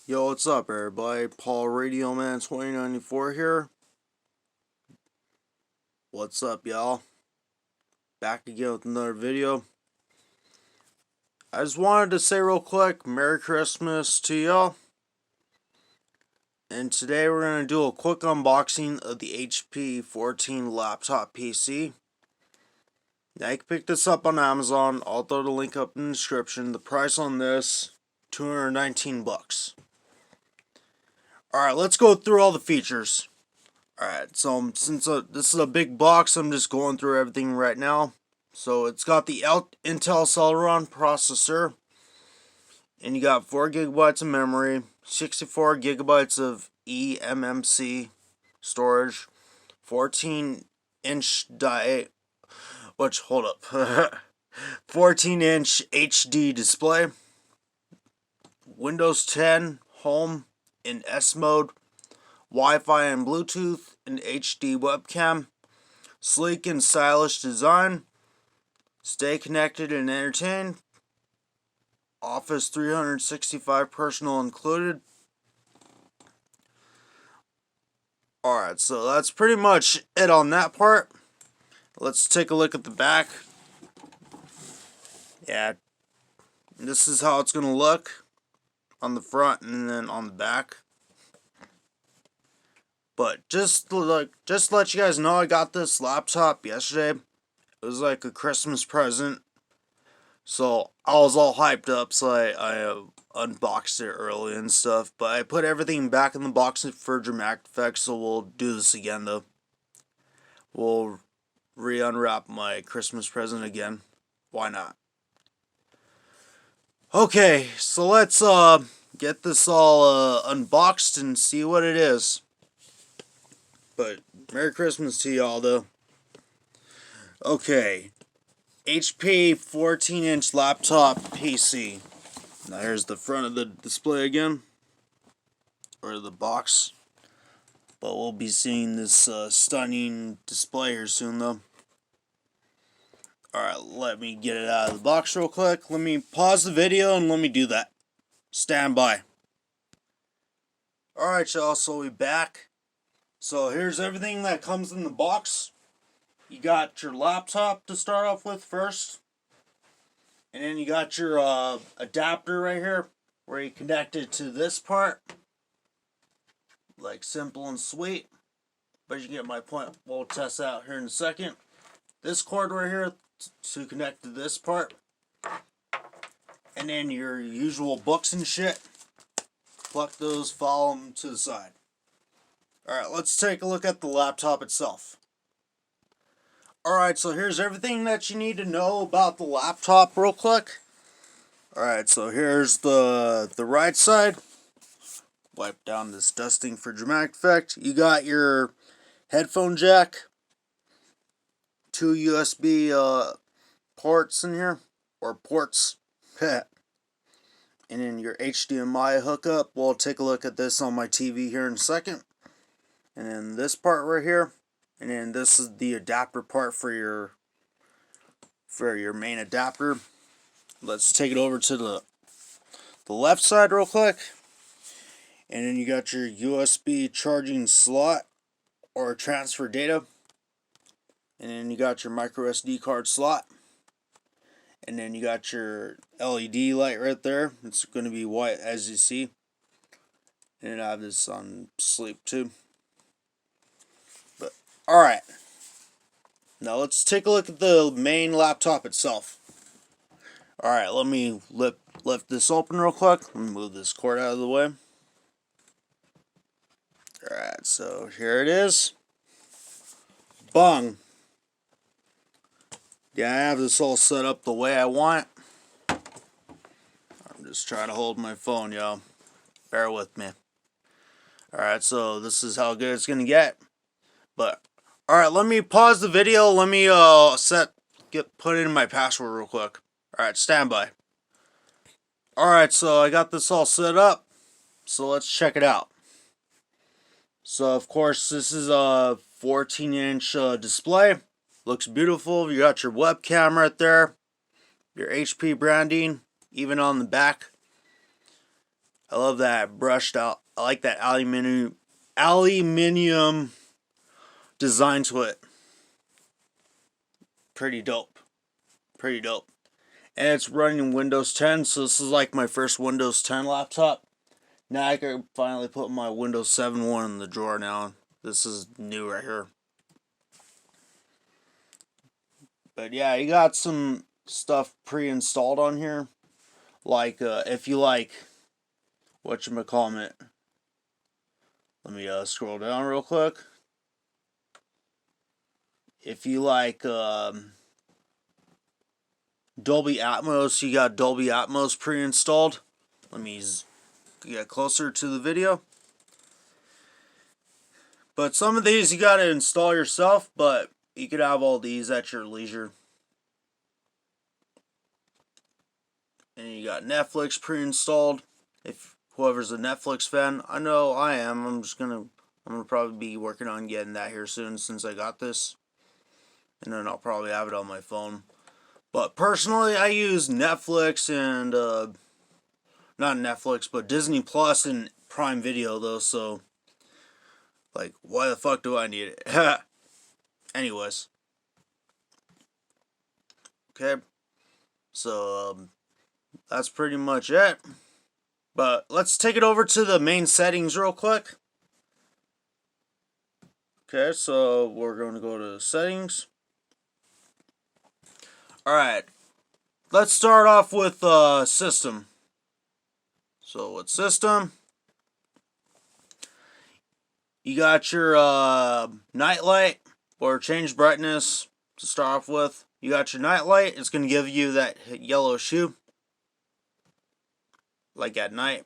Yo, what's up, everybody? Paul Radio Man 2094 here. What's up, y'all? Back again with another video. I just wanted to say real quick, Merry Christmas to y'all. And today we're going to do a quick unboxing of the HP 14 laptop PC. Now you can pick this up on Amazon. I'll throw the link up in the description. The price on this, $219. Alright, let's go through all the features. Alright, so since this is a big box, I'm just going through everything right now. So it's got the Intel Celeron processor, and you got 4 gigabytes of memory, 64 gigabytes of eMMC storage, 14-inch 14-inch HD display, Windows 10 Home in S mode, Wi-Fi and Bluetooth, and HD webcam, sleek and stylish design, stay connected and entertained, Office 365 personal included. Alright, so that's pretty much it on that part. Let's take a look at the back. Yeah, this is how it's going to look on the front and then on the back. But just to let you guys know, I got this laptop yesterday. It was like a Christmas present. So I was all hyped up, so I unboxed it early and stuff. But I put everything back in the box for dramatic effect, so we'll do this again though. We'll re-unwrap my Christmas present again. Why not? Okay, so let's get this all unboxed and see what it is. But Merry Christmas to y'all though. Okay, HP 14-inch laptop PC. Now here's the front of the display again, or the box. But we'll be seeing this stunning display here soon though. Alright, let me get it out of the box real quick. Let me pause the video and let me do that. Stand by. Alright y'all, so we're back. So here's everything that comes in the box. You got your laptop to start off with first. And then you got your adapter right here, where you connect it to this part. Like simple and sweet. But you get my point. We'll test that out here in a second. This cord right here to connect to this part. And then your usual books and shit. Pluck those, follow them to the side. Alright, let's take a look at the laptop itself. Alright, so here's everything that you need to know about the laptop real quick. Alright, so here's the right side. Wipe down this dusting for dramatic effect. You got your headphone jack. 2 USB ports in here. Or ports. And then your HDMI hookup. We'll take a look at this on my TV here in a second. And then this part right here. And then this is the adapter part for your main adapter. Let's take it over to the left side real quick. And then you got your USB charging slot or transfer data. And then you got your micro SD card slot. And then you got your LED light right there. It's going to be white as you see. And then I have this on sleep too. But alright. Now let's take a look at the main laptop itself. Alright, let me lift this open real quick. Let me move this cord out of the way. Alright, so here it is. Bung. Yeah, I have this all set up the way I want. I'm just trying to hold my phone, y'all. Bear with me. Alright, so this is how good it's going to get. But, alright, let me pause the video. Let me put in my password real quick. Alright, stand by. Alright, so I got this all set up. So let's check it out. So, of course, this is a 14-inch display. Looks beautiful. You got your webcam right there. Your HP branding, even on the back. I love that brushed out. I like that aluminium design to it. Pretty dope. Pretty dope. And it's running Windows 10, so this is like my first Windows 10 laptop. Now I can finally put my Windows 7 one in the drawer now. This is new right here. But yeah, you got some stuff pre-installed on here. Like, if you like, whatchamacallit. Let me scroll down real quick. If you like Dolby Atmos, you got Dolby Atmos pre-installed. Let me get closer to the video. But some of these you gotta install yourself, but you could have all these at your leisure. And you got Netflix pre-installed. If whoever's a Netflix fan, I know I am. I'm gonna probably be working on getting that here soon since I got this. And then I'll probably have it on my phone. But personally, I use Netflix and not Netflix, but Disney Plus and Prime Video though. So, like, why the fuck do I need it? Anyways, okay. So that's pretty much it. But let's take it over to the main settings real quick. Okay, so we're going to go to settings. Alright, let's start off with system. So with system, you got your night light or change brightness to start off with. You got your night light, it's going to give you that yellow hue, like at night.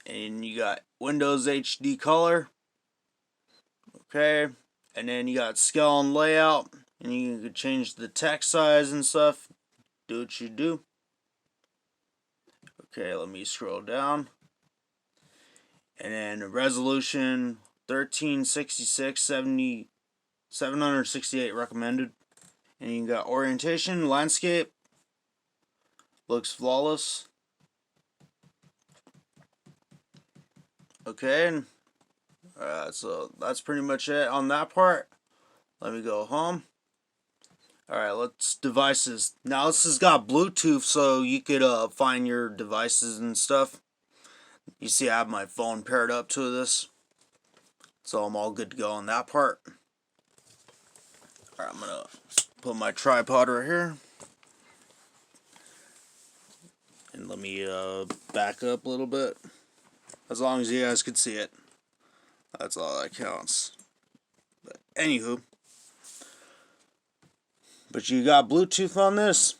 And you got Windows HD color. Okay, and then you got scale and layout. And you can change the text size and stuff. Do what you do. Okay, let me scroll down. And then resolution 1366 768 recommended. And you got orientation, landscape. Looks flawless. Okay, and so that's pretty much it on that part. Let me go home. Alright, let's devices. Now this has got Bluetooth, so you could find your devices and stuff. You see I have my phone paired up to this. So I'm all good to go on that part. Alright, I'm going to put my tripod right here. And let me back up a little bit. As long as you guys can see it. That's all that counts. But anywho. But you got Bluetooth on this.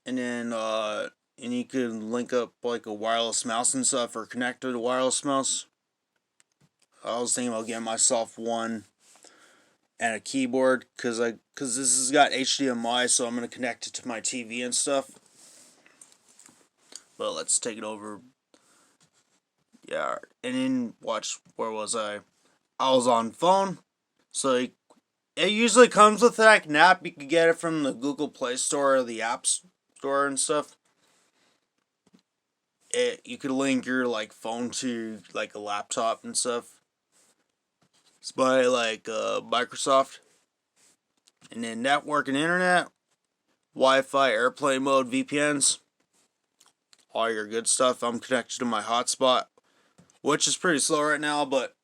And then and you can link up like a wireless mouse and stuff, or connect to a wireless mouse. I was thinking about getting myself one and a keyboard because this has got HDMI, so I'm gonna connect it to my TV and stuff. But let's take it over. Yeah, and then watch, where was I? I was on phone, so it usually comes with like an app. You can get it from the Google Play Store or the App Store and stuff. You could link your like phone to like a laptop and stuff. It's by like Microsoft. And then network and internet, Wi-Fi, airplane mode, VPNs, all your good stuff. I'm connected to my hotspot, which is pretty slow right now, but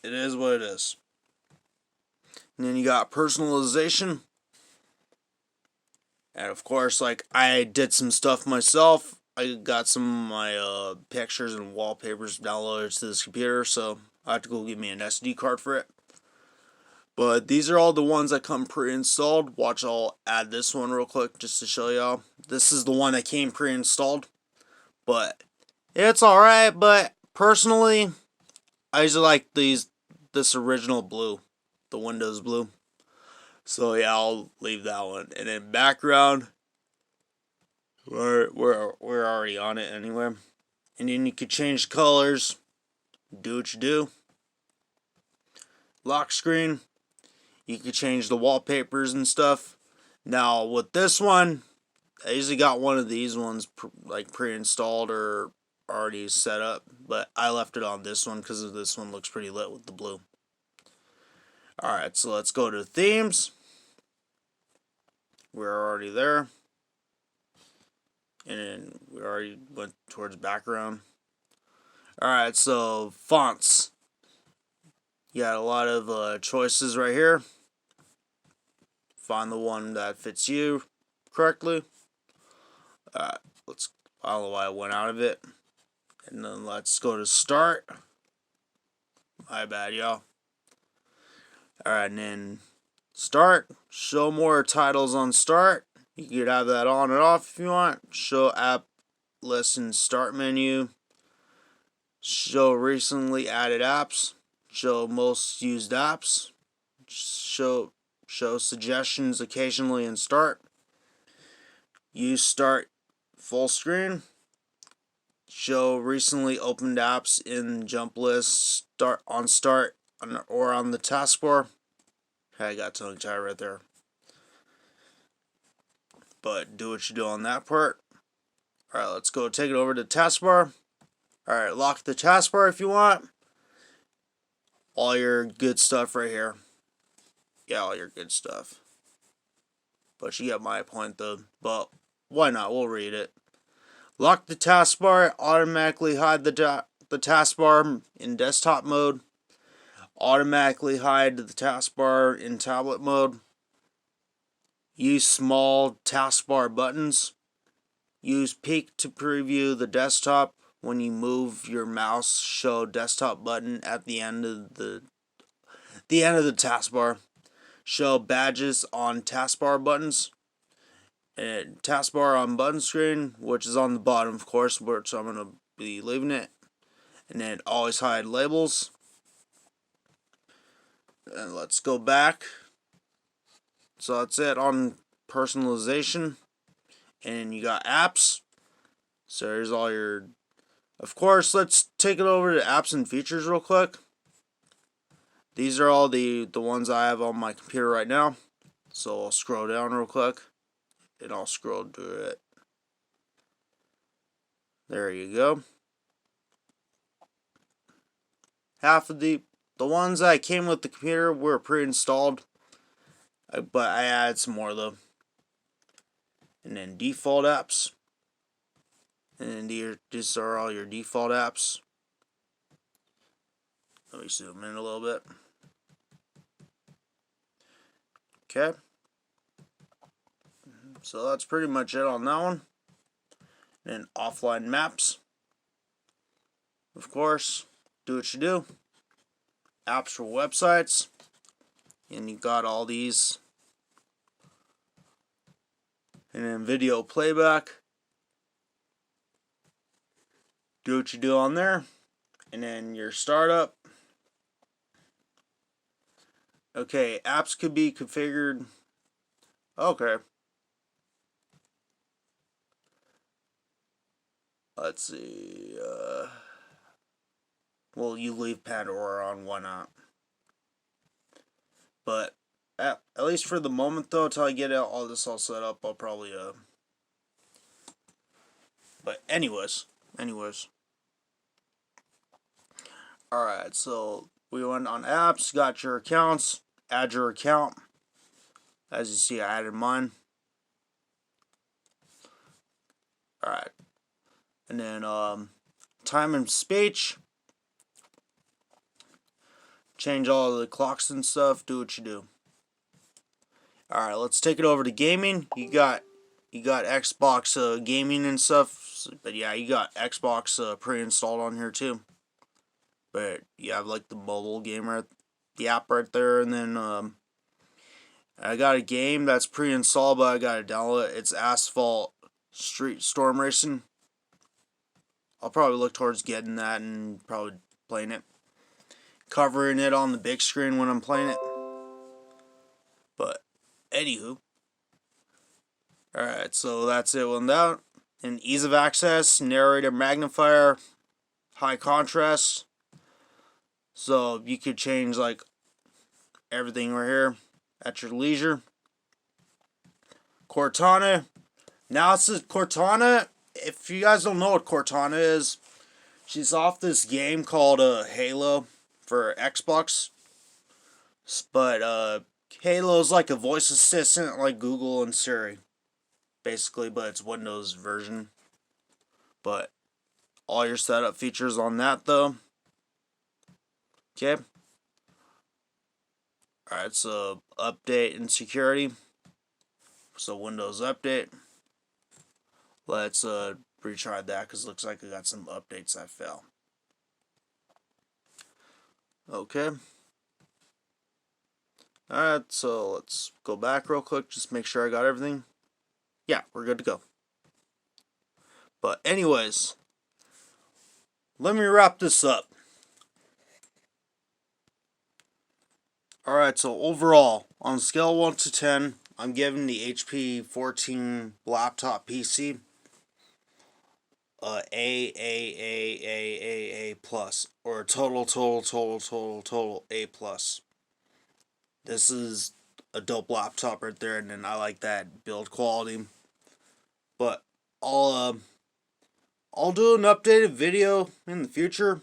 it is what it is. And then you got personalization. And of course, like, I did some stuff myself. I got some of my pictures and wallpapers downloaded to this computer, so I have to go get me an SD card for it. But these are all the ones that come pre-installed. Watch, I'll add this one real quick just to show y'all. This is the one that came pre-installed. But it's alright, but personally, I usually like this original blue. The Windows blue. So yeah, I'll leave that one. And then background, we're already on it anyway. And then you can change colors. Do what you do. Lock screen. You can change the wallpapers and stuff. Now with this one, I usually got one of these ones like pre-installed or already set up, but I left it on this one because this one looks pretty lit with the blue. Alright, so let's go to themes. We're already there. And then we already went towards background. Alright, so fonts. You got a lot of choices right here. Find the one that fits you correctly. I don't know why I went out of it. And then let's go to start. My bad, y'all. Alright, and then start. Show more titles on start. You could have that on and off if you want. Show app list and start menu. Show recently added apps. Show most used apps. Show suggestions occasionally in start. Use start full screen. Show recently opened apps in jump list, start or on the taskbar. I got tongue tied right there. But do what you do on that part. Alright, let's go take it over to taskbar. Alright, lock the taskbar if you want. All your good stuff right here. Yeah, all your good stuff. But you get my point though. But why not? We'll read it. Lock the taskbar. Automatically hide the taskbar in desktop mode. Automatically hide the taskbar in tablet mode. Use small taskbar buttons. Use peek to preview the desktop. When you move your mouse, show desktop button at the end of the taskbar. Show badges on taskbar buttons. And taskbar on button screen, which is on the bottom, of course, so I'm going to be leaving it. And then always hide labels. And let's go back. So that's it on personalization. And you got apps. So here's all your... Of course, let's take it over to apps and features real quick. These are all the ones I have on my computer right now. So I'll scroll down real quick. And I'll scroll to it. There you go. Half of the ones that came with the computer were pre-installed. But I added some more though. And then default apps. And these are all your default apps. Let me zoom in a little bit. Okay. So that's pretty much it on that one. And offline maps. Of course, do what you do. Apps for websites. And you got all these. And then video playback. Do what you do on there. And then your startup. Okay, apps could be configured. Okay. Let's see. Well, you leave Pandora on, why not? But at least for the moment, though, until I get all this all set up, I'll probably But anyways. Alright, so we went on apps, got your accounts, add your account. As you see, I added mine. Alright. And then time and speech. Change all the clocks and stuff, do what you do. Alright, let's take it over to gaming. You got Xbox gaming and stuff, but yeah, you got Xbox pre-installed on here too. But you have like the mobile gamer, the app right there, and then I got a game that's pre-installed, but I gotta download it. It's Asphalt Street Storm Racing. I'll probably look towards getting that and probably playing it, covering it on the big screen when I'm playing it. But anywho, alright, so that's it with that. And ease of access, narrator magnifier, high contrast. So you could change like everything right here at your leisure. Cortana, Now it's Cortana. If you guys don't know what Cortana is, she's off this game called Halo for Xbox. But Halo's like a voice assistant like Google and Siri, basically, but it's Windows version. But all your setup features on that though. Okay. Alright, so update and security. So Windows update. Let's retry that because it looks like I got some updates that fail. Okay. Alright, so let's go back real quick, just make sure I got everything. Yeah, we're good to go. But anyways, let me wrap this up. Alright, so overall, on a scale of 1 to 10, I'm giving the HP 14 laptop PC A plus, or total A plus. This is a dope laptop right there, and then I like that build quality. But I'll do an updated video in the future,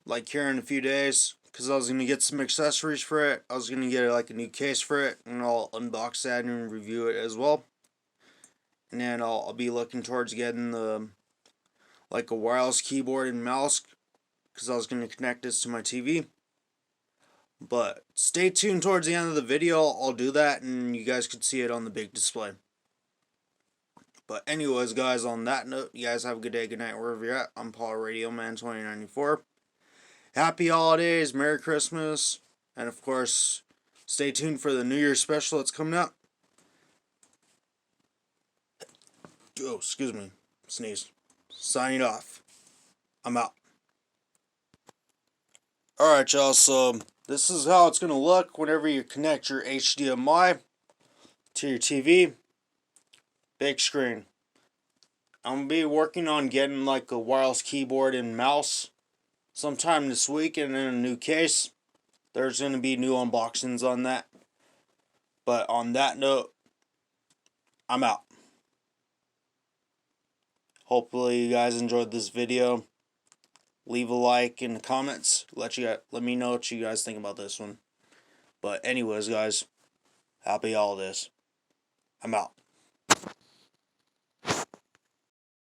like here in a few days, because I was gonna get some accessories for it. I was gonna get like a new case for it, and I'll unbox that and review it as well. And then I'll be looking towards getting the like a wireless keyboard and mouse, because I was gonna connect this to my TV. But stay tuned towards the end of the video. I'll do that, and you guys can see it on the big display. But anyways, guys, on that note, you guys have a good day, good night, wherever you're at. I'm Paul Radio Man 2094. Happy holidays, Merry Christmas, and of course, stay tuned for the New Year's special that's coming out. Oh, excuse me, sneezed. Signing off. I'm out. Alright, y'all, so this is how it's going to look whenever you connect your HDMI to your TV. Big screen. I'm going to be working on getting like a wireless keyboard and mouse sometime this week, and in a new case. There's going to be new unboxings on that. But on that note, I'm out. Hopefully you guys enjoyed this video. Leave a like in the comments. Let me know what you guys think about this one. But anyways, guys, happy holidays. I'm out.